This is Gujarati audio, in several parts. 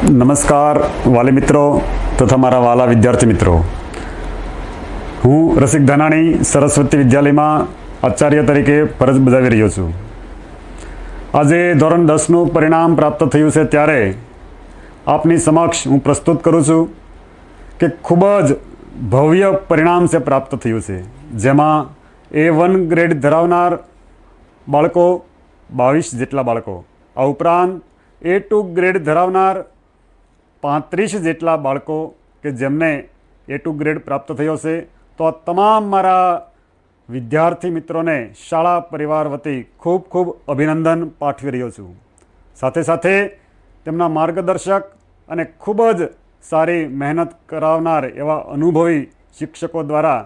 નમસ્કાર વાલી મિત્રો તથા મારા વાલા વિદ્યાર્થી મિત્રો, હું રસિક ધાનાણી સરસ્વતી વિદ્યાલયમાં આચાર્ય તરીકે ફરજ બજાવી રહ્યો છું. આજે ધોરણ 10નું પરિણામ પ્રાપ્ત થયું છે ત્યારે આપની સમક્ષ હું પ્રસ્તુત કરું છું કે ખૂબ જ ભવ્ય પરિણામ છે પ્રાપ્ત થયું છે, જેમાં A1 ગ્રેડ ધરાવનાર બાળકો 22 જેટલા બાળકો, આ ઉપરાંત A2 ગ્રેડ ધરાવનાર 35 જેટલા બાળકો કે જેમને A2 ગ્રેડ પ્રાપ્ત થયો છે. તો આ તમામ મારા વિદ્યાર્થી મિત્રોને શાળા પરિવાર વતી ખૂબ ખૂબ અભિનંદન પાઠવી રહ્યો છું. સાથે સાથે તેમના માર્ગદર્શક અને ખૂબ જ સારી મહેનત કરાવનાર એવા અનુભવી શિક્ષકો દ્વારા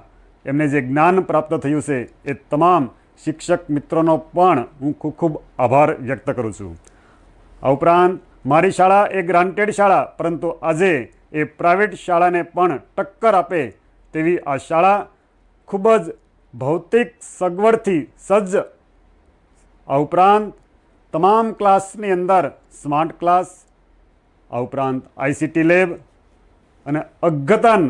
એમને જે જ્ઞાન પ્રાપ્ત થયું છે એ તમામ શિક્ષક મિત્રોનો પણ હું ખૂબ ખૂબ આભાર વ્યક્ત કરું છું. આ ઉપરાંત મારી શાળા એ ગ્રાન્ટેડ શાળા, પરંતુ આજે એ પ્રાઇવેટ શાળાને પણ ટક્કર આપે તેવી આ શાળા ખૂબ જ ભૌતિક સગવડથી સજ્જ, આ ઉપરાંત તમામ ક્લાસની અંદર સ્માર્ટ ક્લાસ, આ ઉપરાંત ICT લેબ અને અદ્યતન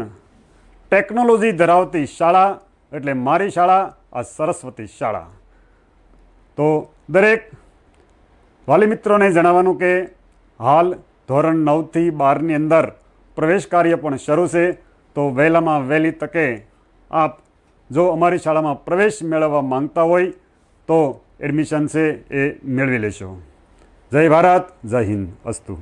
ટેકનોલોજી ધરાવતી શાળા એટલે મારી શાળા આ સરસ્વતી શાળા. તો દરેક વાલી મિત્રોને જણાવવાનું કે હાલ ધોરણ 9થી 12ની અંદર પ્રવેશ કાર્ય પણ શરૂ છે. તો વહેલામાં વહેલી તકે આપ જો અમારી શાળામાં પ્રવેશ મેળવવા માંગતા હોય તો એડમિશન છે એ મેળવી લેશો. જય ભારત, જય હિન્દ, અસ્તુ.